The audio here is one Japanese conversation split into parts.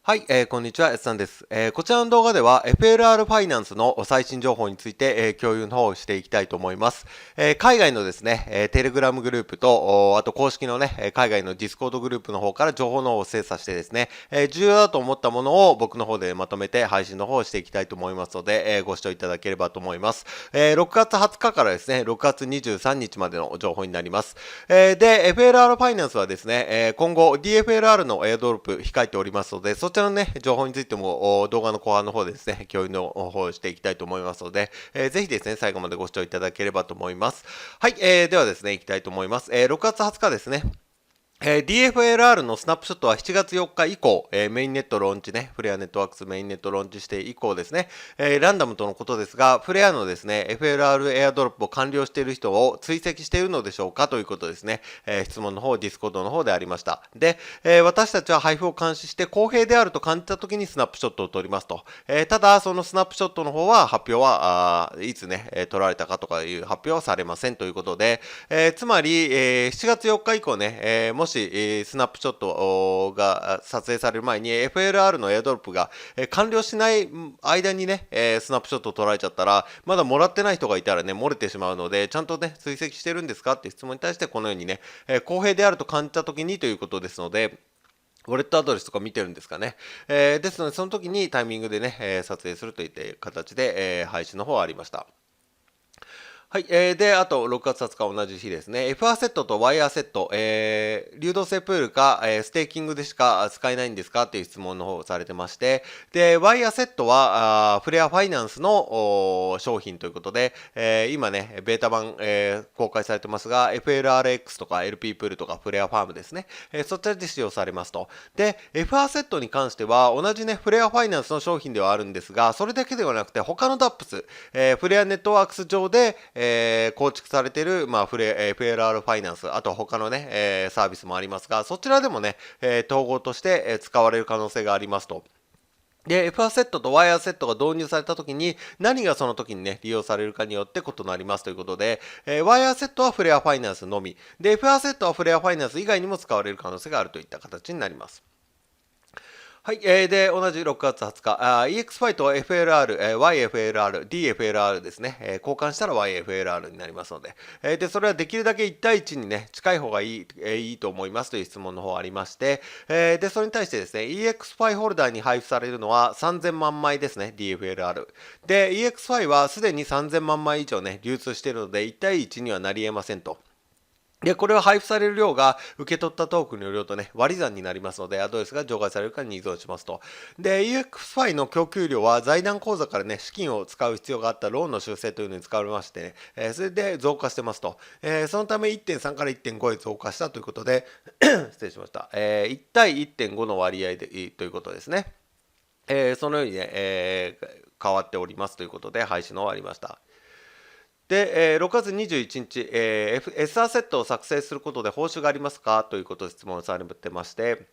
はい、こんにちは、S さんです。こちらの動画では FLR ファイナンスの最新情報について、共有の方をしていきたいと思います。海外のですね、テレグラムグループと、あと公式のね、海外のディスコードグループの方から情報の方を精査してですね、重要だと思ったものを僕の方でまとめて配信の方をしていきたいと思いますので、ご視聴いただければと思います。6月20日からですね、6月23日までの情報になります。で、FLR ファイナンスはですね、今後 DFLR のエアドロップ控えておりますので、そちらのね、情報についても動画の後半の方でですね、共有の方をしていきたいと思いますので、ぜひですね、最後までご視聴いただければと思います。はい、ではですね、いきたいと思います。6月20日ですね。DFLR のスナップショットは7月4日以降、メインネットローンチね、フレアネットワークスメインネットローンチして以降ですね、ランダムとのことですが、フレアのですね、FLR エアドロップを完了している人を追跡しているのでしょうかということですね、質問の方、ディスコードの方でありました。で、私たちは配布を監視して公平であると感じたときにスナップショットを取りますと。ただ、そのスナップショットの方は発表はいつね、取られたかとかいう発表はされませんということで、つまり、7月4日以降ね、もし、スナップショットが撮影される前に FLR のエアドロップが、完了しない間にね、スナップショットを取られちゃったら、まだもらってない人がいたらね、漏れてしまうので、ちゃんとね、追跡してるんですかっていう質問に対してこのようにね、公平であると感じたときにということですので、ウォレットアドレスとか見てるんですかね。ですので、その時にタイミングでね、撮影するといった形で、配信の方はありました。はい、で、あと6月20日同じ日ですね。F アセットと Y アセット、流動性プールか、ステーキングでしか使えないんですかっていう質問の方をされてまして、で、Y アセットはフレアファイナンスの商品ということで、今ね、ベータ版、公開されてますが、FLRX とか LP プールとかフレアファームですね。そちらで使用されますと。で、F アセットに関しては、同じね、フレアファイナンスの商品ではあるんですが、それだけではなくて、他の DAPS、フレアネットワークス上で、構築されている、FLR ファイナンス、あと他のね、サービスもありますが、そちらでもね、統合として、使われる可能性がありますと。で、F アセットと Y アセットが導入されたときに、何がその時にね、利用されるかによって異なりますということで、Y アセットはフレアファイナンスのみ、で、F アセットはフレアファイナンス以外にも使われる可能性があるといった形になります。はい、で、同じ6月20日、EX5 と FLR、YFLR、DFLR ですね、交換したら YFLR になりますので、で、それはできるだけ1対1にね、近い方がいいと思いますという質問の方ありまして、で、それに対してですね、EX5 ホルダーに配布されるのは3000万枚ですね、DFLR。で、EX5 はすでに3000万枚以上ね、流通しているので、1対1にはなり得ませんと。で、これは配布される量が受け取ったトークンの量とね、割り算になりますので、アドレスが除外されるかに依存しますと。で、EXFi の供給量は財団口座からね、資金を使う必要があったローンの修正というのに使われましてね、それで増加してますと。そのため1.3から1.5へ増加したということで、失礼しました。1対1.5の割合でということですね。そのようにね、変わっておりますということで、配信の終わりました。で、6月21日、S アセットを作成することで報酬がありますかということで質問されてまして、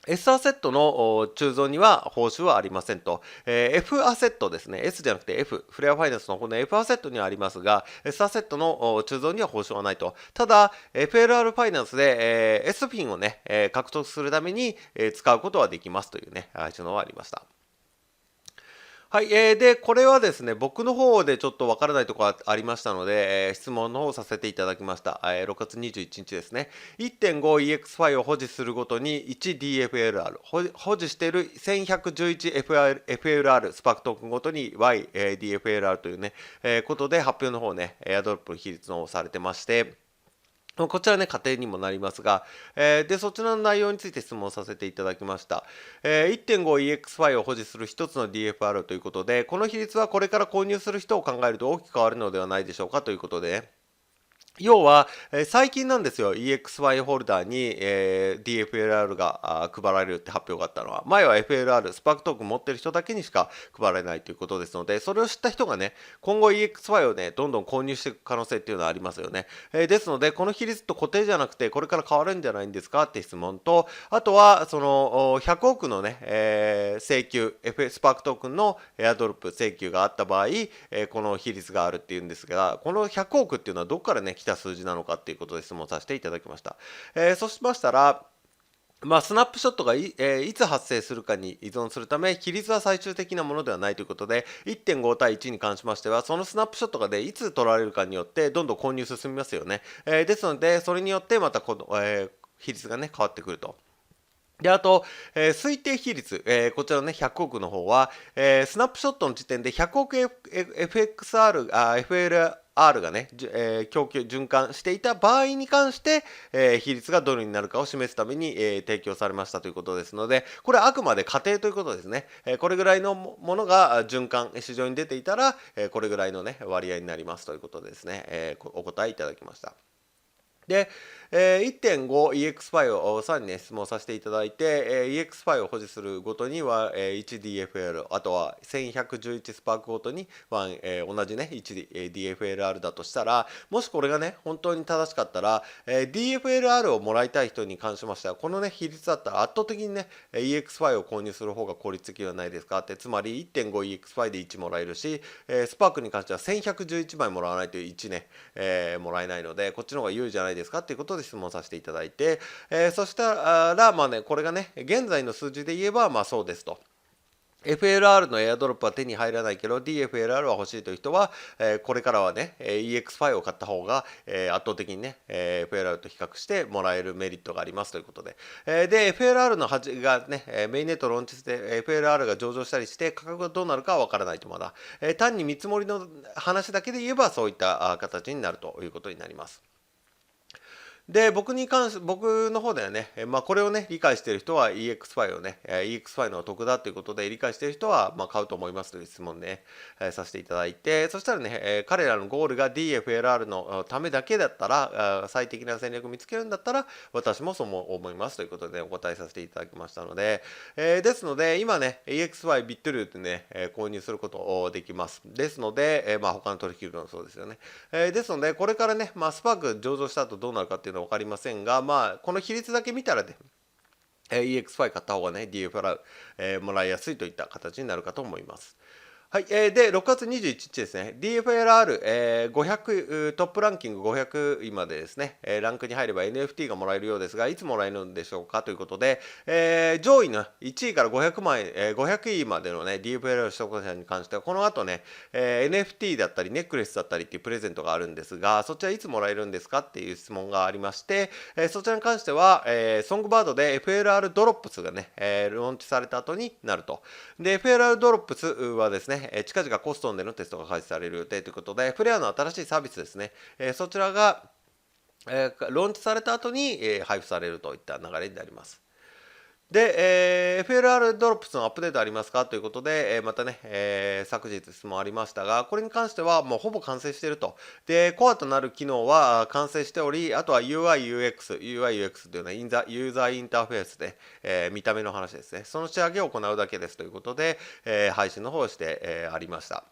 S アセットの鋳造には報酬はありませんと。F アセットですね。S じゃなくて F、フレアファイナンスの方の F アセットにはありますが、S アセットの鋳造には報酬はないと。ただ、FLR ファイナンスで、S フィンをね、獲得するために、使うことはできますというね、配信のはありました。はい、で、これはですね、僕の方でちょっとわからないところがありましたので、質問の方をさせていただきました。6月21日ですね。1.5EX ファイを保持するごとに 1DFLR、保持している 1111FLR スパークトークンごとに YDFLR というね、ことで発表の方ね、エアドロップの比率の方されてまして、こちらね、仮定にもなりますが、で、そちらの内容について質問させていただきました。1.5EX ファイを保持する一つの DFR ということで、この比率はこれから購入する人を考えると大きく変わるのではないでしょうかということで、ね、要は、最近なんですよ、EXY ホルダーに、DFLR が配られるって発表があったのは。前は FLR、スパークトークン持ってる人だけにしか配られないということですので、それを知った人がね、今後 EXY をね、どんどん購入していく可能性っていうのはありますよね。ですので、この比率と固定じゃなくて、これから変わるんじゃないんですかって質問と、あとは、その、100億のね、請求、スパークトークンのエアドロップ請求があった場合、この比率があるっていうんですが、この100億っていうのはどこからね、来た数字なのかっていうことで質問させていただきました。そうしましたら、スナップショットがいつ発生するかに依存するため、比率は最終的なものではないということで、1.5 対1に関しましては、そのスナップショットがいつ取られるかによって、どんどん購入進みますよね。ですので、それによってまた比率がね、変わってくると。で、あと、推定比率、こちらのね、100億の方は、スナップショットの時点で100億 FLR がね、供給、循環していた場合に関して、比率がどれになるかを示すために、提供されましたということですので、これはあくまで仮定ということですね。これぐらいのものが循環、市場に出ていたら、これぐらいのね、割合になりますということですね。お答えいただきました。で、1.5EX ファイをさらにね、質問させていただいて、EX ファイを保持するごとには、1DFL、あとは1111スパークごとに同じね、1DFLR だとしたら、もしこれがね、本当に正しかったら、DFLR をもらいたい人に関しましては、このね、比率だったら圧倒的にね、EX ファイを購入する方が効率的ではないですかって、つまり 1.5EX ファイで1もらえるし、スパークに関しては1111枚もらわないという1ね、もらえないので、こっちの方が有利じゃないですかっていうことで質問させていただいて、そしたら、これがね、現在の数字で言えば、そうですと。FLR のエアドロップは手に入らないけど DFLR は欲しいという人は、これからはね EX ファイを買った方が、圧倒的にね、FLR と比較してもらえるメリットがありますということで、で FLR のがねメインネットローンチして FLR が上場したりして価格がどうなるかは分からないとまだ、単に見積もりの話だけで言えばそういった形になるということになります。で、僕の方ではね、これをね、理解している人は EX ファイをね、EX ファイのお得だということで理解している人は、買うと思いますという質問ね、させていただいて、そしたらね、彼らのゴールが DFLR のためだけだったら、最適な戦略を見つけるんだったら、私もそう思いますということでお答えさせていただきましたので、ですので、今ね、EXY ビットルーでね、購入することできます。ですので、他の取引所もそうですよね。ですので、これからね、スパーク上場した後どうなるかっていうのは分かりませんが、この比率だけ見たらね、EX5 買った方がね、DFR、もらいやすいといった形になるかと思います。はい、で、6月21日ですね、DFLR、500、トップランキング500位までですね、ランクに入れば NFT がもらえるようですが、いつもらえるんでしょうかということで、上位の1位から500万円、500位までのね、DFLR 取得者に関しては、この後ね、NFT だったり、ネックレスだったりっていうプレゼントがあるんですが、そちらいつもらえるんですかっていう質問がありまして、そちらに関しては、ソングバードで FLR ドロップスがね、ローンチされた後になると。で、FLR ドロップスはですね、近々コストンでのテストが開始される予定ということで、フレアの新しいサービスですね、そちらが、ローンチされた後に、配布されるといった流れになります。で、FLR ドロップスのアップデートありますかということで、またね、昨日質問ありましたが、これに関してはもうほぼ完成していると。で、コアとなる機能は完成しており、あとは UI/UX というのはユーザーインターフェースで、見た目の話ですね。その仕上げを行うだけですということで、配信の方をして、ありました。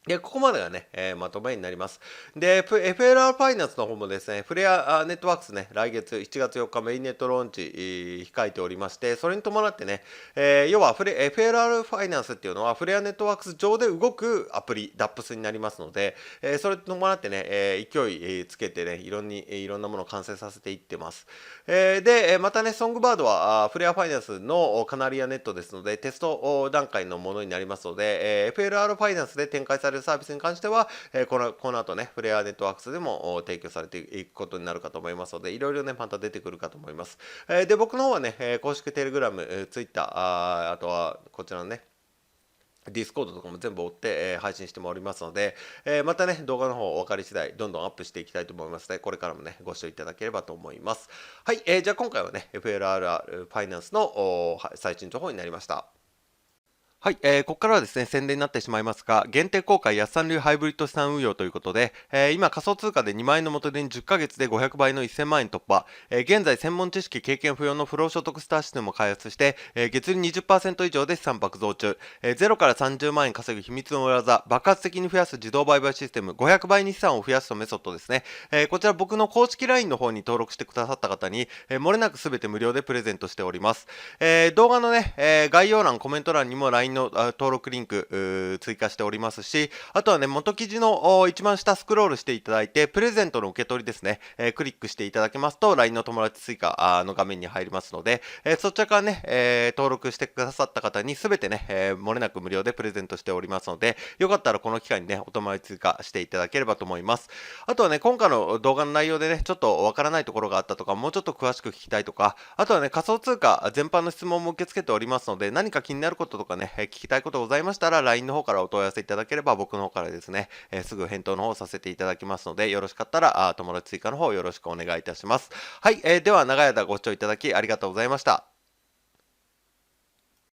で、ここまでがね、まとめになります。で、FLR ファイナンスの方もですね、フレアネットワークスね、来月7月4日メインネットローンチ、控えておりまして、それに伴ってね、要はFLR ファイナンスっていうのは、フレアネットワークス上で動くアプリ、DApps になりますので、それに伴ってね、勢いつけてね、いろんなものを完成させていってます。で、またね、ソングバードはフレアファイナンスのカナリアネットですので、テスト段階のものになりますので、FLR ファイナンスで展開されるサービスに関しては、この後ね、フレアネットワークスでも提供されていくことになるかと思いますので、いろいろね、また出てくるかと思います。で、僕の方はね、公式テレグラム、ツイッター、あとはこちらのね、ディスコードとかも全部追って、配信してもおりますので、またね、動画の方お分かり次第、どんどんアップしていきたいと思いますので、これからもね、ご視聴いただければと思います。はい、じゃあ今回はね、FLR ファイナンスの最新情報になりました。はい、ここからはですね、宣伝になってしまいますが、限定公開安産流ハイブリッド資産運用ということで、今仮想通貨で2万円の元手に10ヶ月で500倍の1000万円突破、現在専門知識経験不要の不労所得スターシステムを開発して、月利 20% 以上で資産爆増中、0から30万円稼ぐ秘密の裏技、爆発的に増やす自動売買システム、500倍に資産を増やすとメソッドですね。こちら僕の公式 LINE の方に登録してくださった方に、漏れなく全て無料でプレゼントしております。動画のね、概要欄、コメント欄にも LINE LINE の登録リンク追加しておりますし、あとはね、元記事の一番下スクロールしていただいて、プレゼントの受け取りですね、クリックしていただけますと、LINE の友達追加の画面に入りますので、そちらからね、登録してくださった方にすべてね、漏れなく無料でプレゼントしておりますので、よかったらこの機会にね、お友達追加していただければと思います。あとはね、今回の動画の内容でね、ちょっとわからないところがあったとか、もうちょっと詳しく聞きたいとか、あとはね、仮想通貨全般の質問も受け付けておりますので、何か気になることとかね、聞きたいことございましたら、LINE の方からお問い合わせいただければ、僕の方からですね、すぐ返答の方させていただきますので、よろしかったら、友達追加の方よろしくお願いいたします。はい、では長い間ご視聴いただきありがとうございました。